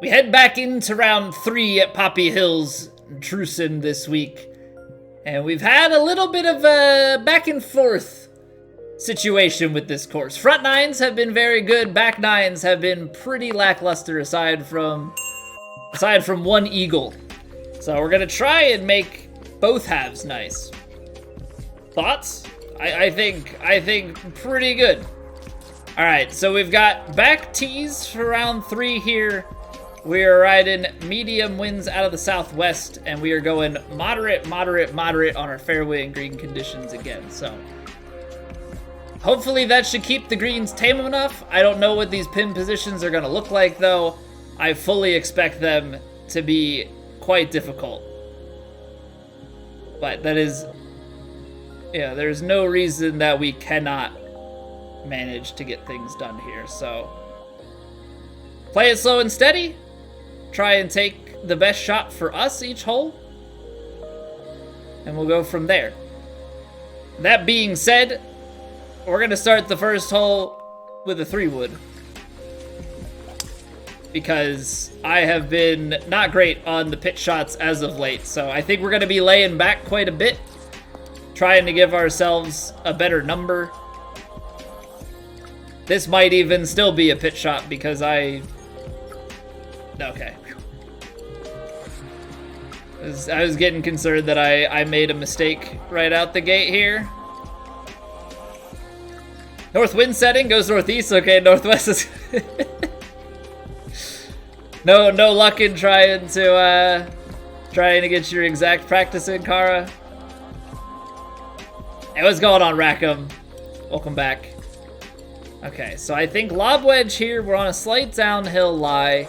We head back into round 3 at Poppy Hills True Sim this week. And we've had a little bit of a back and forth situation with this course. Front nines have been very good, back nines have been pretty lackluster aside from one eagle. So we're gonna try and make both halves nice. Thoughts? I think pretty good. All right, so we've got back tees for round 3 here. We are riding medium winds out of the southwest, and we are going moderate on our fairway and green conditions again. So hopefully that should keep the greens tame enough. I don't know what these pin positions are gonna look like though. I fully expect them to be quite difficult. But that is, yeah, there's no reason that we cannot manage to get things done here. So play it slow and steady. Try and take the best shot for us each hole. And we'll go from there. That being said, we're gonna start the first hole with a 3-wood. Because I have been not great on the pitch shots as of late. So I think we're gonna be laying back quite a bit. Trying to give ourselves a better number. This might even still be a pitch shot because okay. I was getting concerned that I made a mistake right out the gate here. North wind setting goes northeast. Okay, northwest is no luck in trying to get your exact practice in, Kara. Hey, what's going on, Rackham? Welcome back. Okay, so I think lob wedge here. We're on a slight downhill lie.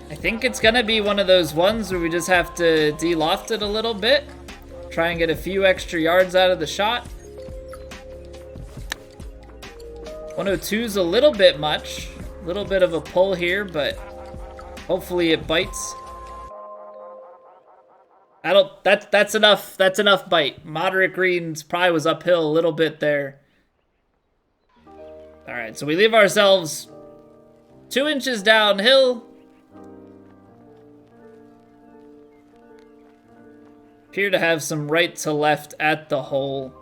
I think it's gonna be one of those ones where we just have to de-loft it a little bit. Try and get a few extra yards out of the shot. 102's a little bit much. A little bit of a pull here, but hopefully it bites. That's enough bite. Moderate greens probably was uphill a little bit there. All right, so we leave ourselves 2 inches downhill. Appear to have some right to left at the hole.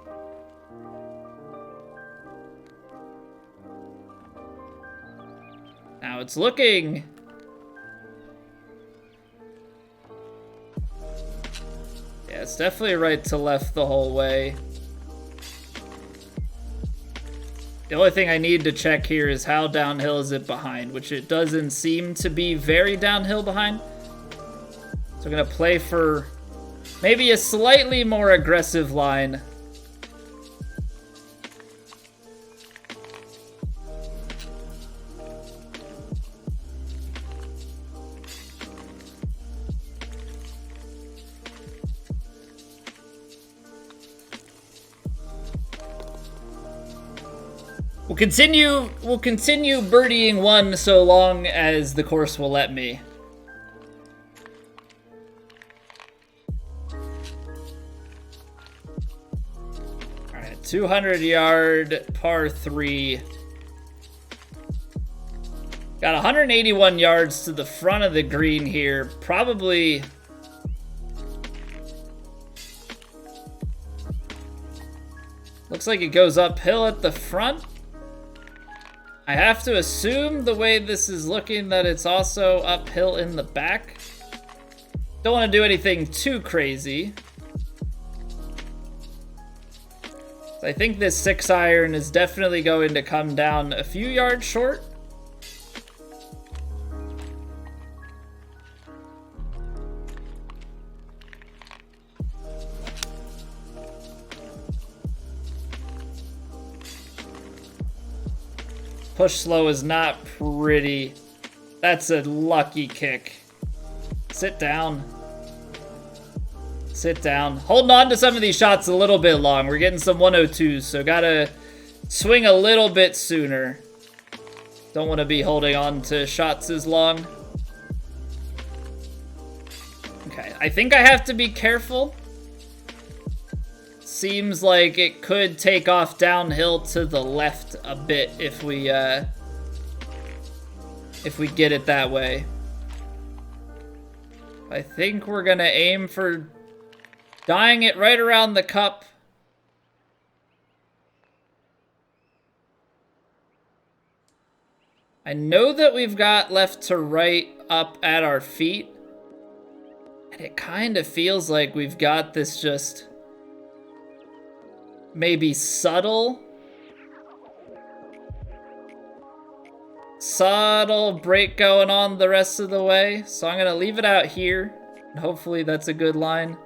Now it's looking... Yeah, it's definitely right to left the whole way. The only thing I need to check here is how downhill is it behind, which it doesn't seem to be very downhill behind. So I'm gonna play for maybe a slightly more aggressive line. We'll continue birdieing 1 so long as the course will let me. All right, 200-yard par 3. Got 181 yards to the front of the green here. Probably... Looks like it goes uphill at the front. I have to assume the way this is looking that it's also uphill in the back. Don't want to do anything too crazy. So I think this 6-iron is definitely going to come down a few yards short. Push slow is not pretty. That's a lucky kick. Sit down. Sit down. Holding on to some of these shots a little bit long. We're getting some 102s, so gotta swing a little bit sooner. Don't want to be holding on to shots as long. Okay, I think I have to be careful. Seems like it could take off downhill to the left a bit if we if we get it that way. I think we're gonna aim for dying it right around the cup. I know that we've got left to right up at our feet. And it kind of feels like we've got this just maybe subtle break going on the rest of the way. So I'm gonna leave it out here. And hopefully that's a good line.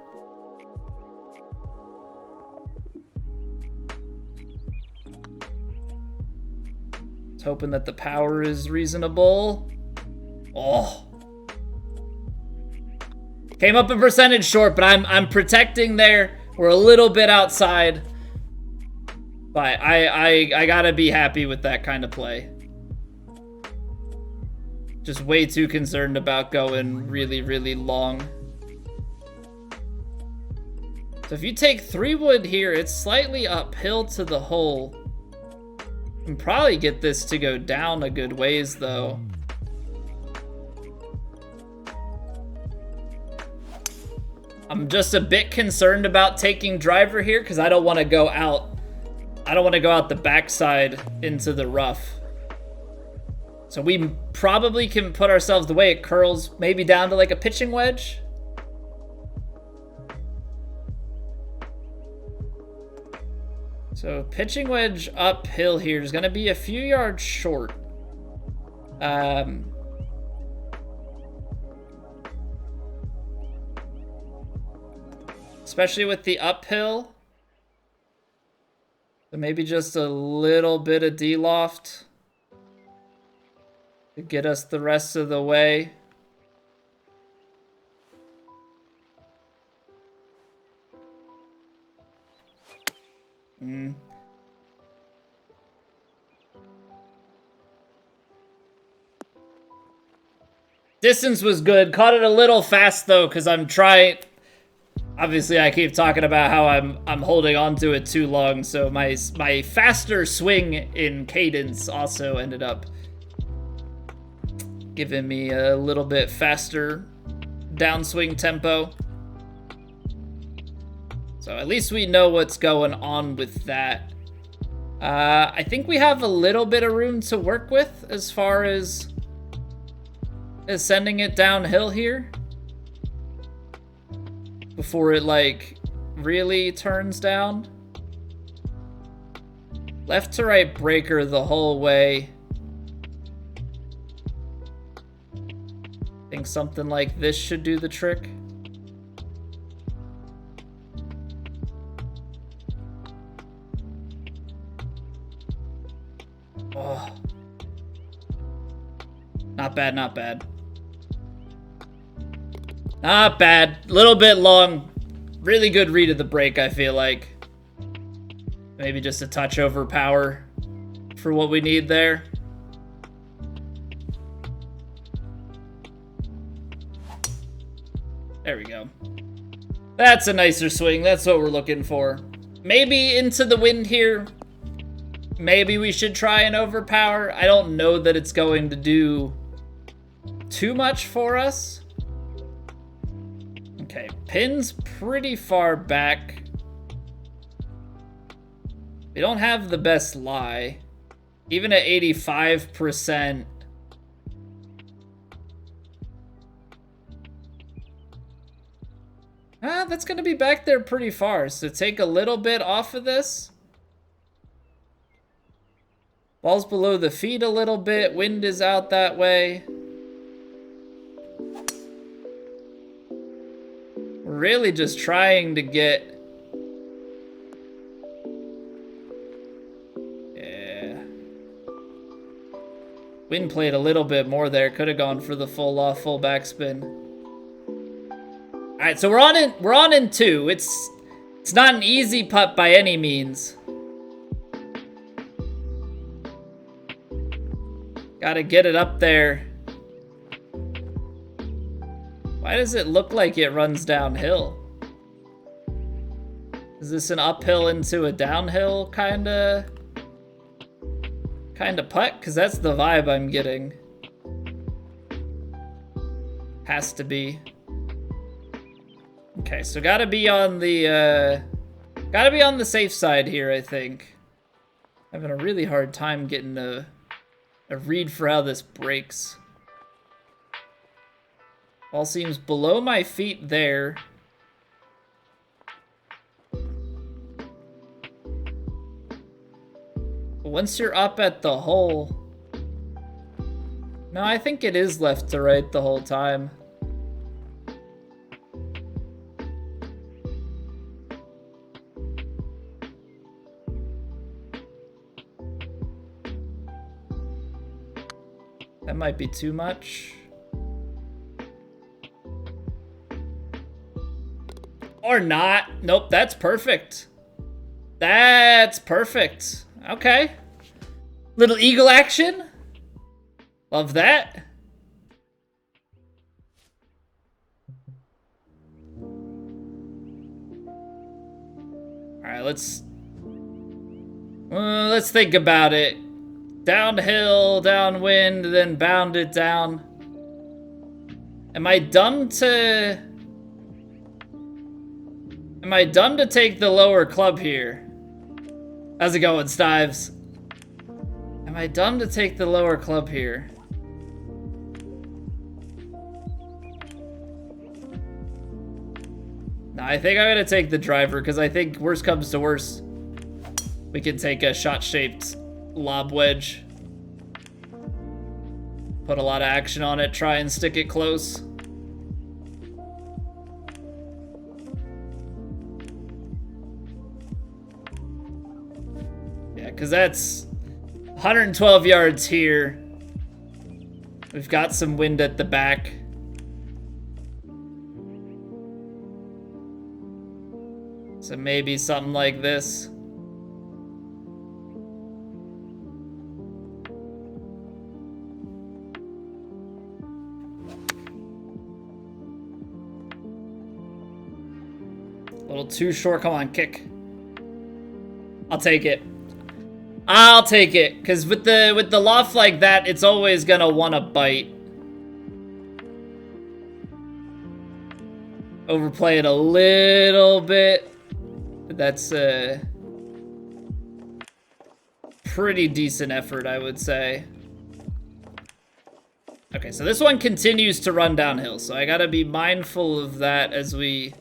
Just hoping that the power is reasonable. Oh. Came up a percentage short, but I'm protecting there. We're a little bit outside. But I gotta be happy with that kind of play. Just way too concerned about going really, really long. So if you take 3 wood here, it's slightly uphill to the hole. You can probably get this to go down a good ways, though. I'm just a bit concerned about taking driver here because I don't want to go out. I don't want to go out the backside into the rough. So we probably can put ourselves the way it curls, maybe down to like a pitching wedge. So pitching wedge uphill here is going to be a few yards short. Especially with the uphill. So maybe just a little bit of D-loft to get us the rest of the way. Distance was good. Caught it a little fast though, because I'm trying. Obviously, I keep talking about how I'm holding on to it too long, so my faster swing in cadence also ended up giving me a little bit faster downswing tempo. So at least we know what's going on with that. I think we have a little bit of room to work with as far as sending it downhill here before it like really turns down. Left to right breaker the whole way. I think something like this should do the trick. Oh. Not bad, not bad. Not bad. A little bit long. Really good read of the break, I feel like. Maybe just a touch over power for what we need there. There we go. That's a nicer swing. That's what we're looking for. Maybe into the wind here. Maybe we should try and overpower. I don't know that it's going to do too much for us. Okay, pin's pretty far back. We don't have the best lie. Even at 85%. That's going to be back there pretty far. So take a little bit off of this. Ball's below the feet a little bit. Wind is out that way. We're really just trying to get... Yeah. Wind played a little bit more there. Could have gone for the full backspin. All right, so we're on in 2. It's not an easy putt by any means. Gotta get it up there. Why does it look like it runs downhill? Is this an uphill into a downhill kinda putt? Because that's the vibe I'm getting. Has to be. Okay, so gotta be on the safe side here, I think. Having a really hard time getting a read for how this breaks. Ball seems below my feet there. Once you're up at the hole... No, I think it is left to right the whole time. That might be too much. Or not. Nope, that's perfect. That's perfect. Okay. Little eagle action. Love that. Alright, let's think about it. Downhill, downwind, then bound it down. Am I dumb to take the lower club here? How's it going, Stives? Am I dumb to take the lower club here? No, I think I'm gonna take the driver because I think worst comes to worst, we can take a shot-shaped lob wedge. Put a lot of action on it, try and stick it close. Yeah, because that's 112 yards here. We've got some wind at the back. So maybe something like this. A little too short. Come on, kick. I'll take it. I'll take it, because with the loft like that, it's always gonna want to bite. Overplay it a little bit. But that's a pretty decent effort, I would say. Okay, so this one continues to run downhill, so I gotta be mindful of that as we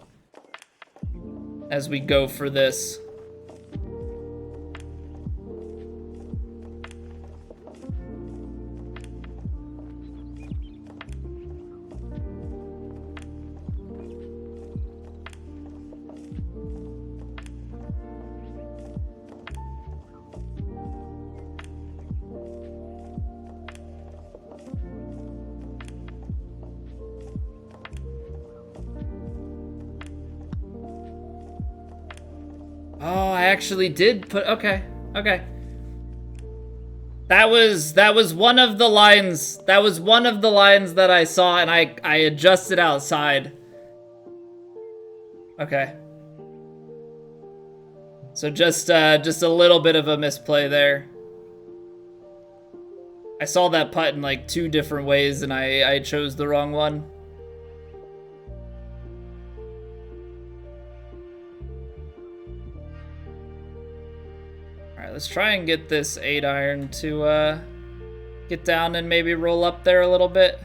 go for this. Oh, I actually did put, okay. That was one of the lines, that I saw, and I adjusted outside. Okay. So just a little bit of a misplay there. I saw that putt in like 2 different ways, and I chose the wrong one. Let's try and get this 8-iron to get down and maybe roll up there a little bit.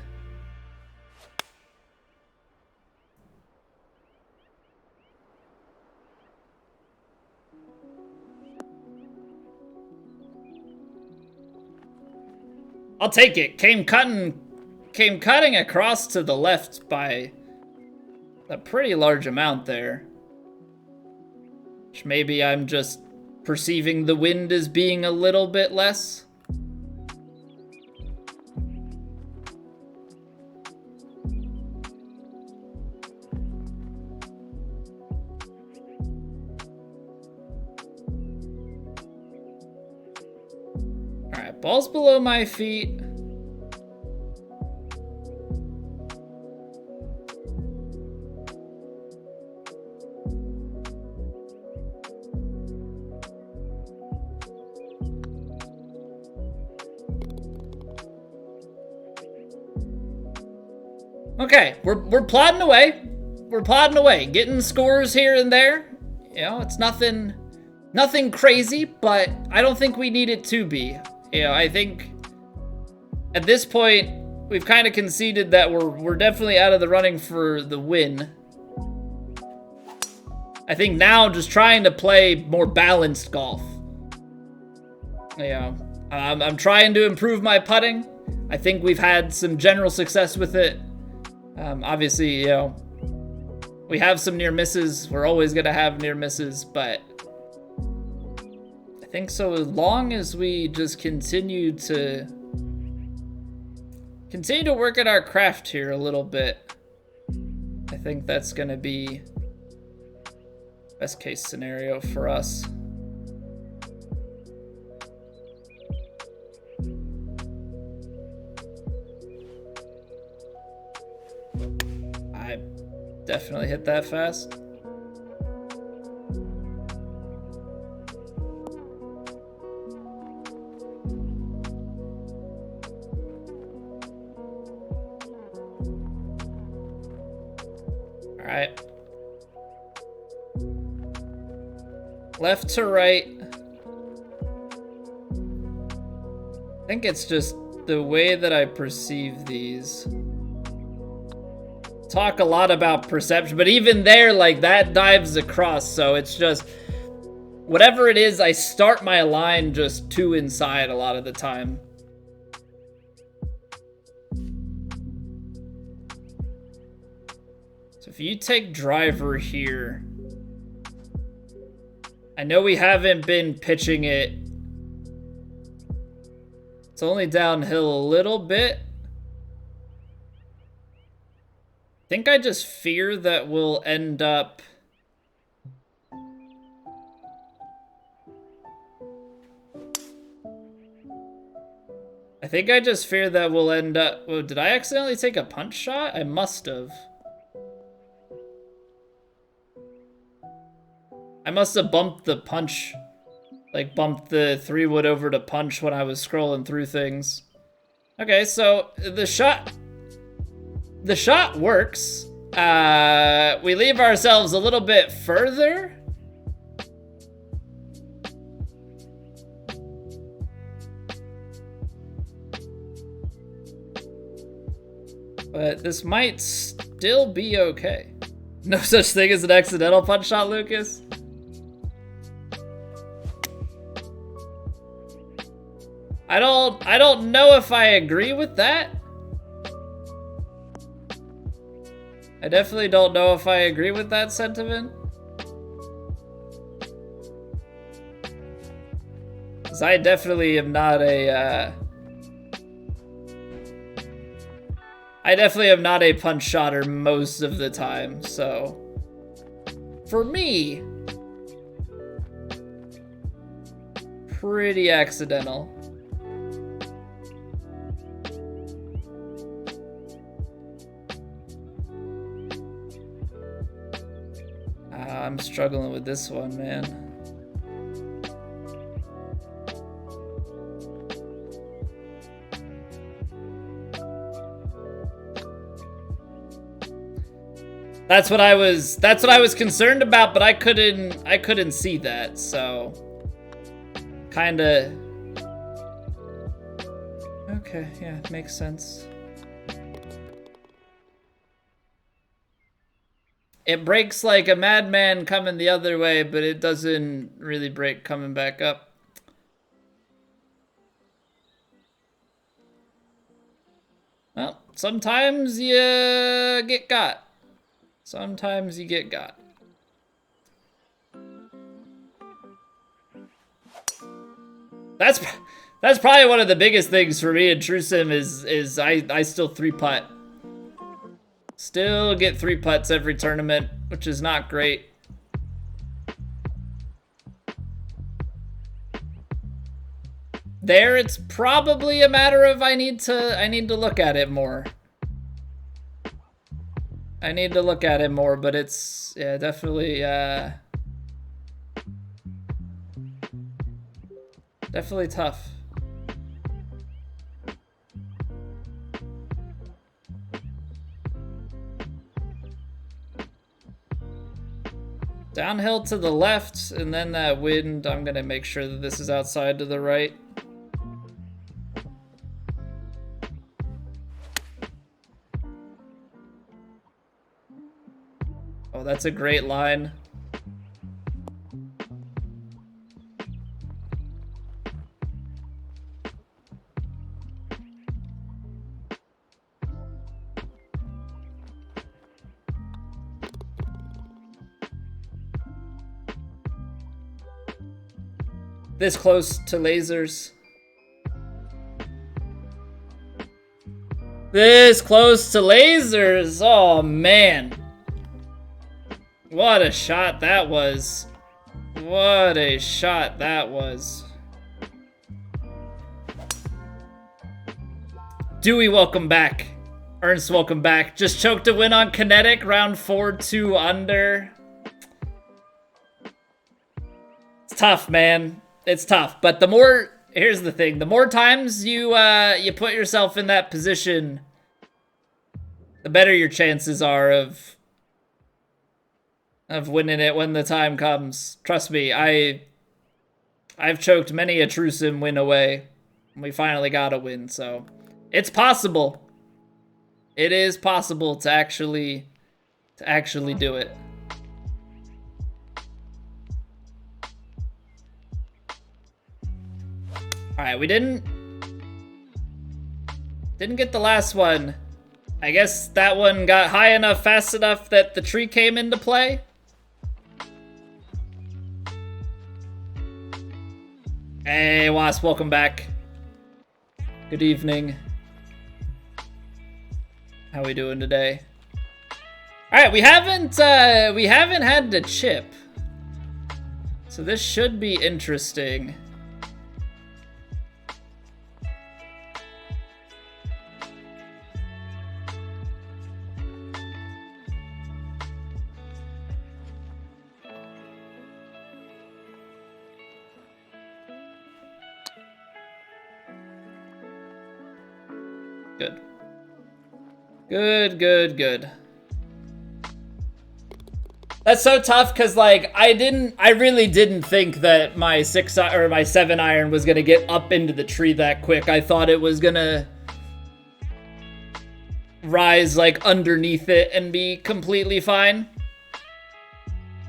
I'll take it. Came cutting across to the left by a pretty large amount there. Which maybe I'm just perceiving the wind as being a little bit less. All right, ball's below my feet. Okay, we're plodding away. We're plodding away, getting scores here and there. You know, it's nothing crazy, but I don't think we need it to be. You know, I think at this point we've kind of conceded that we're definitely out of the running for the win. I think now just trying to play more balanced golf. You know, I'm trying to improve my putting. I think we've had some general success with it. Obviously, you know, we have some near misses. We're always gonna have near misses, but I think so as long as we just continue to work at our craft here a little bit, I think that's gonna be best case scenario for us. I definitely hit that fast. All right. Left to right. I think it's just the way that I perceive these. Talk a lot about perception, but even there, like, that dives across, so it's just whatever it is, I start my line just too inside a lot of the time. So if you take driver here, I know we haven't been pitching it. It's only downhill a little bit. I think I just fear that we'll end up... Whoa, did I accidentally take a punch shot? I must have. I must have bumped the punch, like bumped the 3-wood over to punch when I was scrolling through things. Okay, so the shot works. We leave ourselves a little bit further. But this might still be okay. No such thing as an accidental punch shot, Lucas. I don't know if I agree with that. I definitely don't know if I agree with that sentiment. 'Cause I definitely am not a, I definitely am not a punch shotter most of the time, so for me, pretty accidental. I'm struggling with this one, man. That's what I was concerned about, but I couldn't see that, so kinda. Okay, yeah, makes sense. It breaks like a madman coming the other way, but it doesn't really break coming back up. Well, sometimes you get got. Sometimes you get got. That's probably one of the biggest things for me in True Sim is I still 3-putt. Still get 3 putts every tournament, which is not great. There, it's probably a matter of I need to look at it more. I need to look at it more, but it's, yeah, definitely definitely tough. Downhill to the left, and then that wind. I'm gonna make sure that this is outside to the right. Oh, that's a great line. This close to lasers. This close to lasers. Oh, man. What a shot that was. What a shot that was. Dewey, welcome back. Ernst, welcome back. Just choked to win on Kinetic. Round 4, 2 under. It's tough, man. It's tough, but the more, here's the thing, the more times you you put yourself in that position, the better your chances are of winning it when the time comes. Trust me, I've choked many a True Sim win away. We finally got a win, so it's possible. It is possible to actually do it. All right, we didn't get the last one. I guess that one got high enough, fast enough that the tree came into play. Hey, Wasp, welcome back. Good evening. How we doing today? All right, we haven't had to chip, so this should be interesting. Good. Good, good, good. That's so tough because, like, I really didn't think that my 7 iron was gonna get up into the tree that quick. I thought it was gonna rise like underneath it and be completely fine.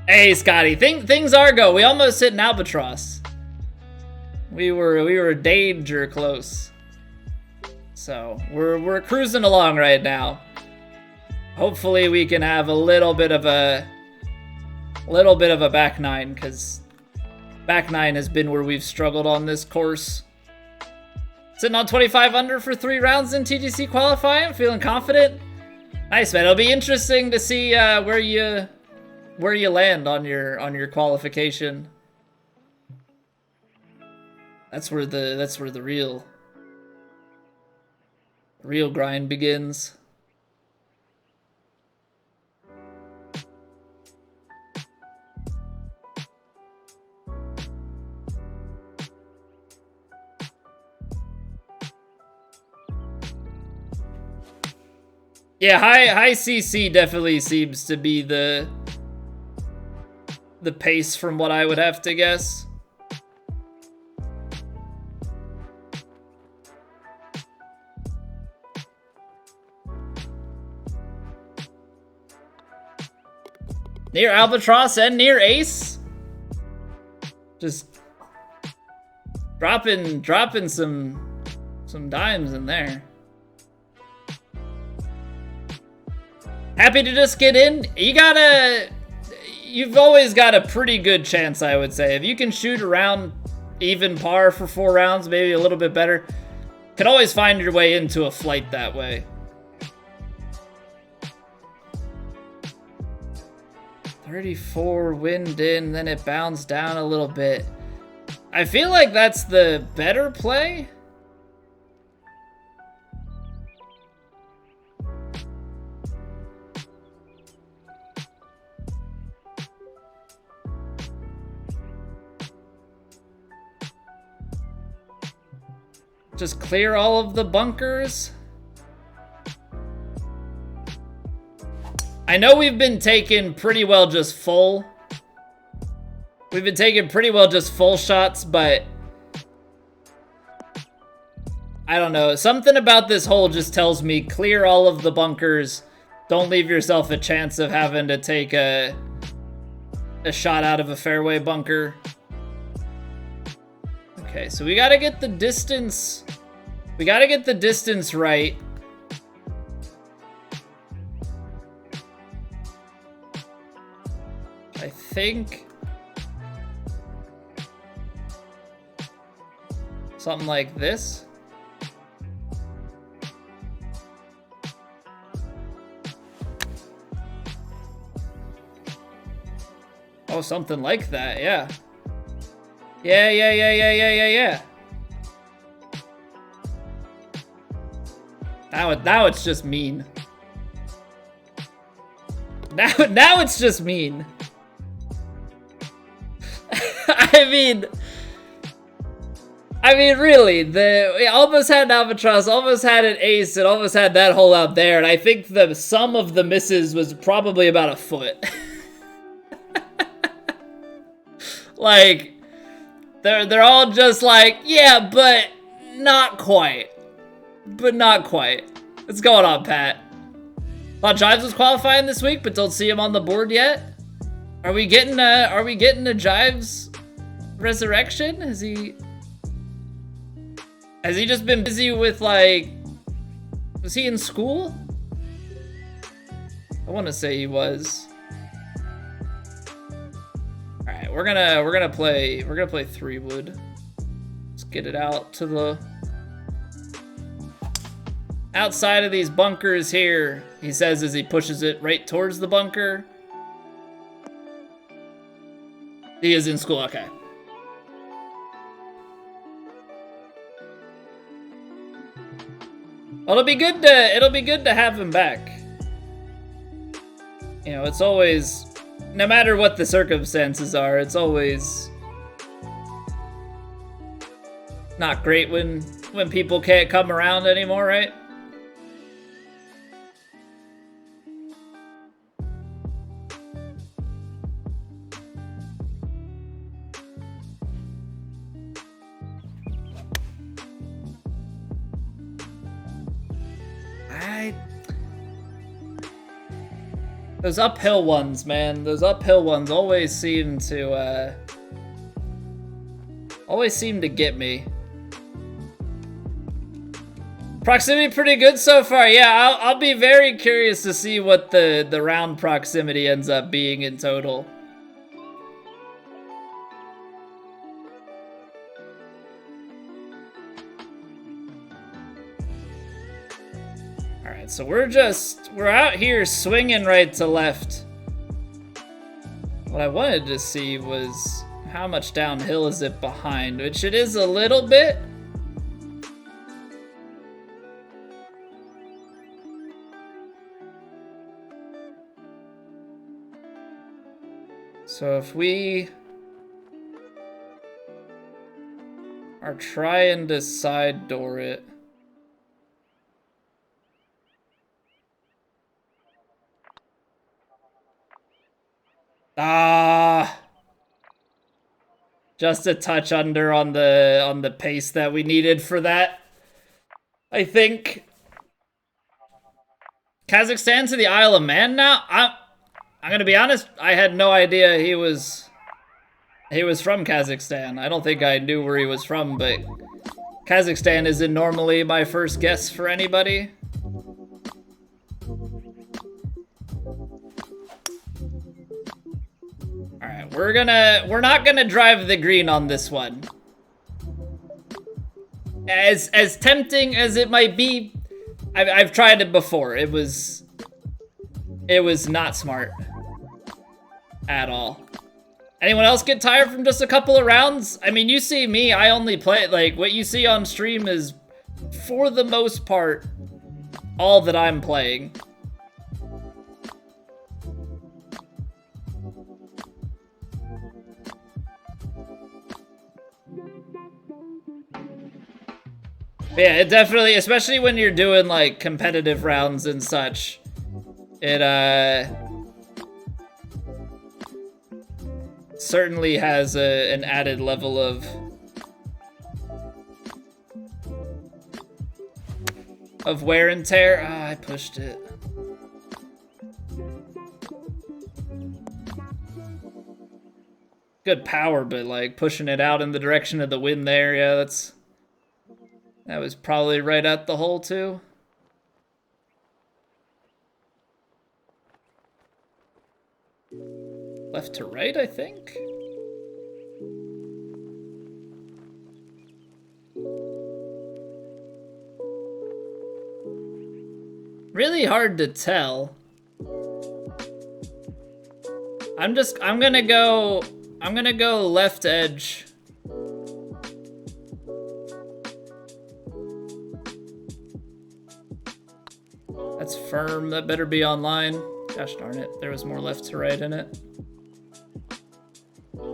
Hey, Scotty, things are go. We almost hit an albatross. We were danger close. So we're cruising along right now. Hopefully we can have a little bit of a back nine, because back nine has been where we've struggled on this course. Sitting on 25 under for 3 rounds in TGC qualifying, feeling confident. Nice, man. It'll be interesting to see where you land on your qualification. That's where the real grind begins. Yeah, high CC definitely seems to be the pace from what I would have to guess. Near Albatross and near Ace. Just dropping some dimes in there. Happy to just get in. You've always got a pretty good chance, I would say. If you can shoot around even par for 4 rounds, maybe a little bit better, can always find your way into a flight that way. 34 wind in, then it bounced down a little bit. I feel like that's the better play. Just clear all of the bunkers. I know we've been taking pretty well just full We've been taking pretty well just full shots, but I don't know. Something about this hole just tells me clear all of the bunkers. Don't leave yourself a chance of having to take a shot out of a fairway bunker. Okay, so we gotta get the distance. We gotta get the distance right. I think something like this. Oh, something like that, yeah. Yeah. Now it's just mean. Now it's just mean. I mean, really, we almost had an albatross, almost had an ace, and almost had that hole out there, and I think the sum of the misses was probably about a foot. Like, they're all just like, yeah, but not quite. But not quite. What's going on, Pat? Thought Jives was qualifying this week, but don't see him on the board yet. Are we getting a Jives resurrection? Has he just been busy with, like, was he in school? I want to say he was. All right, we're gonna play 3-wood. Let's get it out to the outside of these bunkers here. He says as he pushes it right towards the bunker. He is in school. Okay. Well, it'll be good to have him back. You know, it's always, no matter what the circumstances are, it's always not great when people can't come around anymore, right? Those uphill ones, man. Those uphill ones always seem to get me. Proximity pretty good so far. Yeah, I'll be very curious to see what the round proximity ends up being in total. So we're out here swinging right to left. What I wanted to see was how much downhill is it behind, which it is a little bit. So if we are trying to side door it, just a touch under on the pace that we needed for that, I think. Kazakhstan to the Isle of Man now? I'm gonna be honest, I had no idea he was from Kazakhstan. I don't think I knew where he was from, but Kazakhstan isn't normally my first guess for anybody. We're not gonna drive the green on this one. As tempting as it might be, I've tried it before. It was not smart at all. Anyone else get tired from just a couple of rounds? I mean, you see me, I only play, like, what you see on stream is, for the most part, all that I'm playing. Yeah, it definitely, especially when you're doing, like, competitive rounds and such, certainly has an added level of wear and tear. Ah, I pushed it. Good power, but like pushing it out in the direction of the wind there, yeah, that was probably right at the hole too. Left to right, I think. Really hard to tell. I'm gonna go left edge. That's firm, that better be online. Gosh darn it, there was more left to right in it.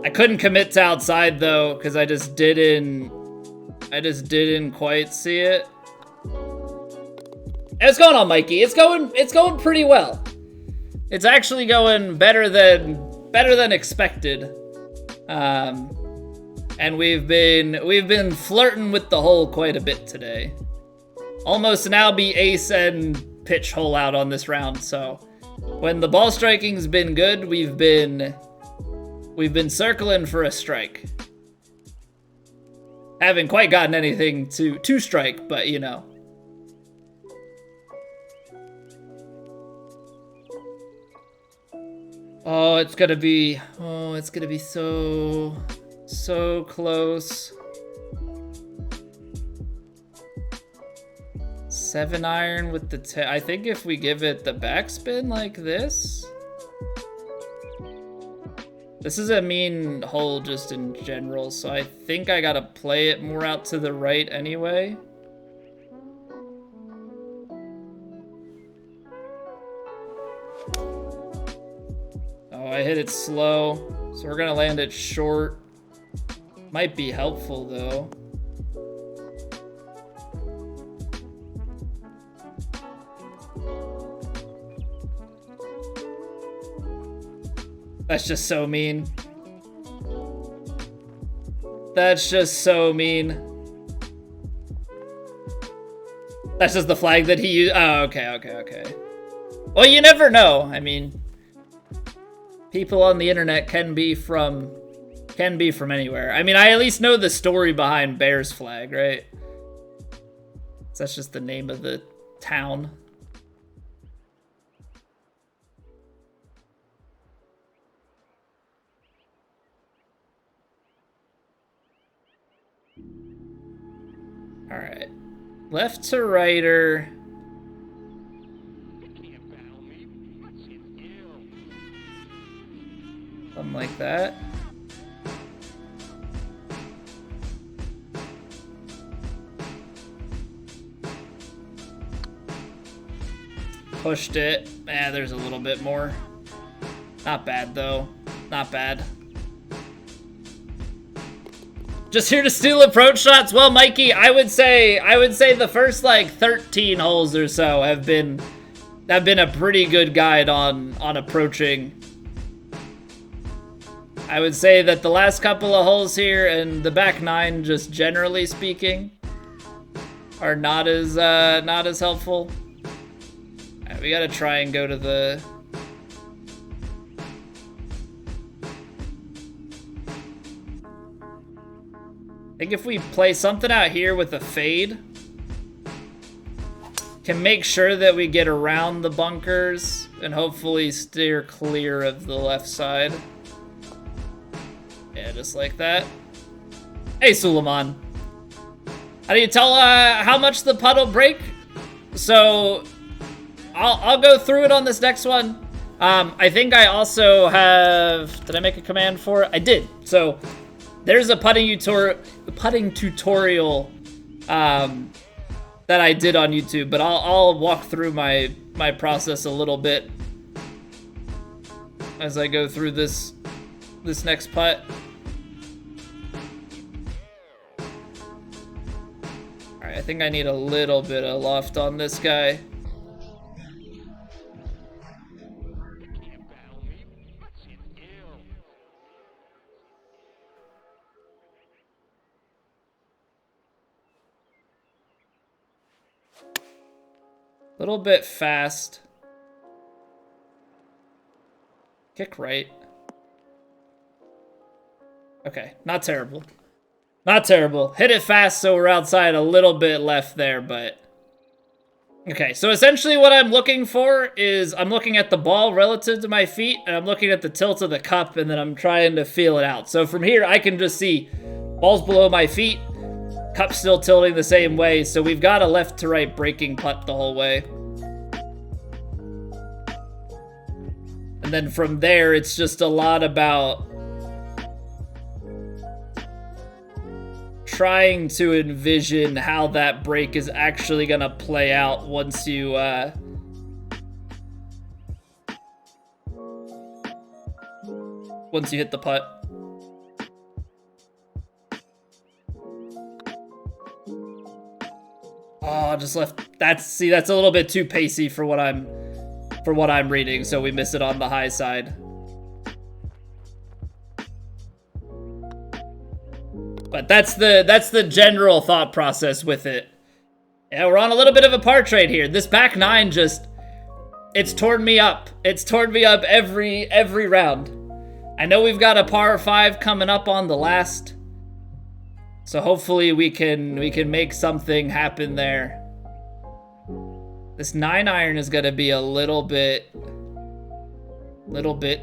I couldn't commit to outside though, because I just didn't quite see it. It's going on, Mikey. It's going pretty well. It's actually going better than expected. And we've been flirting with the hole quite a bit today. Almost now be ace and pitch hole out on this round. So when the ball striking's been good, we've been circling for a strike. Haven't quite gotten anything to strike, but you know. Oh, it's gonna be so close. 7-iron with the I think if we give it the backspin like this. This is a mean hole just in general, so I think I gotta play it more out to the right anyway. I hit it slow, so we're gonna land it short. Might be helpful though. That's just so mean. That's just so mean. That's just the flag that he used. Oh, okay. Well, you never know. I mean, people on the internet can be from anywhere. I mean, I at least know the story behind Bear's flag, right? So that's just the name of the town. All right, left to righter. Something like that. Pushed it. There's a little bit more. Not bad though. Not bad. Just here to steal approach shots. Well, Mikey, I would say the first like 13 holes or so have been a pretty good guide on approaching. I would say that the last couple of holes here and the back 9, just generally speaking, are not as helpful. All right, we gotta try and go to the. I think if we play something out here with a fade, can make sure that we get around the bunkers and hopefully steer clear of the left side. Yeah, just like that. Hey, Suleiman. How do you tell how much the putt will break? So, I'll go through it on this next one. I think I also have... Did I make a command for it? I did. So, there's a putting tutorial that I did on YouTube, but I'll walk through my process a little bit as I go through this next putt. All right, I think I need a little bit of loft on this guy. Little bit fast. Kick right. Okay, not terrible. Not terrible. Hit it fast, so we're outside a little bit left there, but... Okay, so essentially what I'm looking for is I'm looking at the ball relative to my feet, and I'm looking at the tilt of the cup, and then I'm trying to feel it out. So from here, I can just see ball's below my feet, cup still tilting the same way, so we've got a left to right breaking putt the whole way. And then from there, it's just a lot about trying to envision how that break is actually gonna play out once you hit the putt. Oh, just left. That's a little bit too pacey for what I'm reading, so we miss it on the high side. But that's the general thought process with it. Yeah, we're on a little bit of a par trade here. This back nine just, it's torn me up. It's torn me up every round. I know we've got a par 5 coming up on the last, so hopefully we can make something happen there. This 9-iron is gonna be a little bit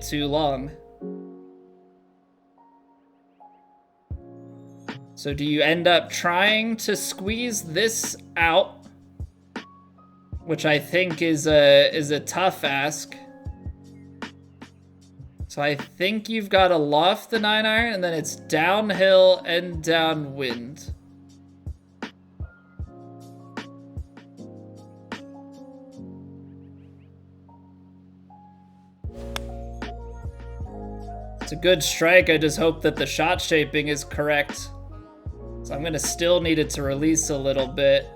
too long. So do you end up trying to squeeze this out, which I think is a tough ask. So I think you've got to loft the 9-iron, and then it's downhill and downwind. It's a good strike. I just hope that the shot shaping is correct. So I'm gonna still need it to release a little bit.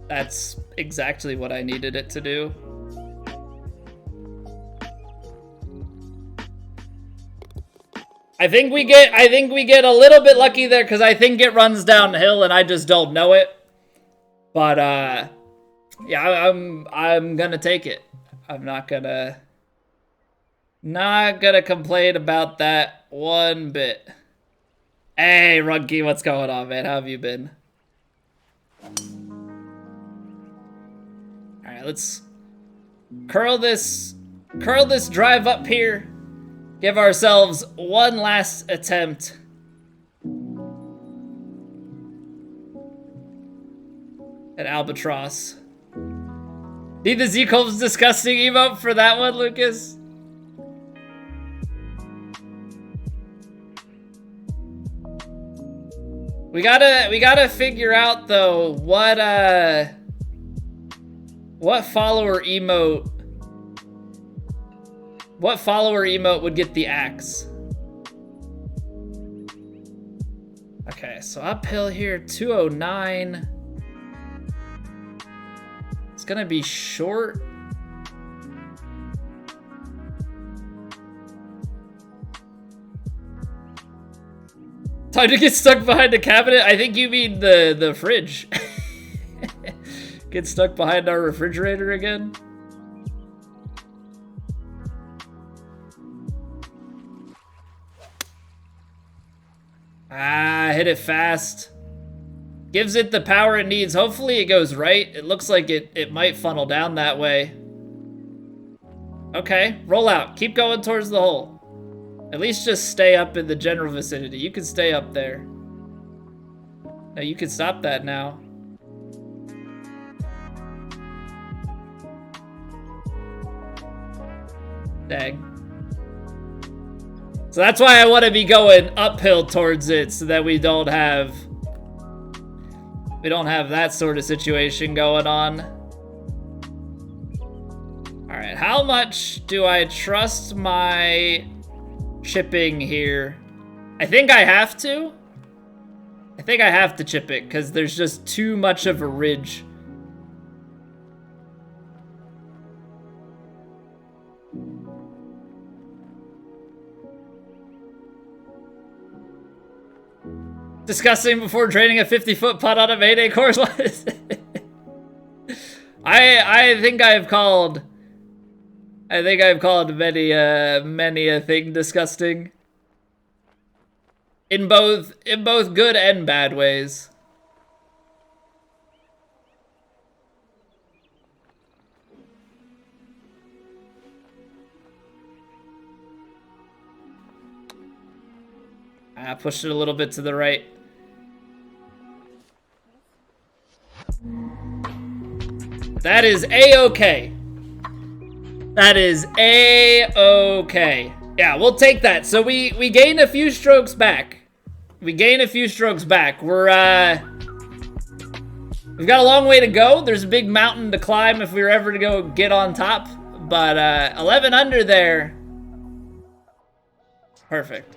That's exactly what I needed it to do. I think we get a little bit lucky there because I think it runs downhill and I just don't know it. But yeah, I'm gonna take it. I'm not gonna complain about that one bit. Hey, Runky, what's going on, man? How have you been? All right, let's curl this drive up here. Give ourselves one last attempt. At Albatross. Need the Z-Colb's disgusting emote for that one, Lucas? We gotta figure out though what follower emote would get the axe. Okay, so uphill here, 209. It's gonna be short. Time to get stuck behind a cabinet? I think you mean the fridge. Get stuck behind our refrigerator again? Ah, hit it fast. Gives it the power it needs. Hopefully it goes right. It looks like it might funnel down that way. Okay, roll out. Keep going towards the hole. At least just stay up in the general vicinity. You can stay up there. No, you can stop that now. Dang. So that's why I want to be going uphill towards it so that we don't have that sort of situation going on. All right, how much do I trust my chipping here? I think I have to. I think I have to chip it because there's just too much of a ridge. Disgusting before draining a 50-foot putt on a Mayday course. What is it? I think I've called many a thing disgusting. In both good and bad ways. I pushed it a little bit to the right. That is A-okay. That is A-okay. Yeah, we'll take that. So we gain a few strokes back. We've got a long way to go. There's a big mountain to climb if we were ever to go get on top. But 11 under there. Perfect.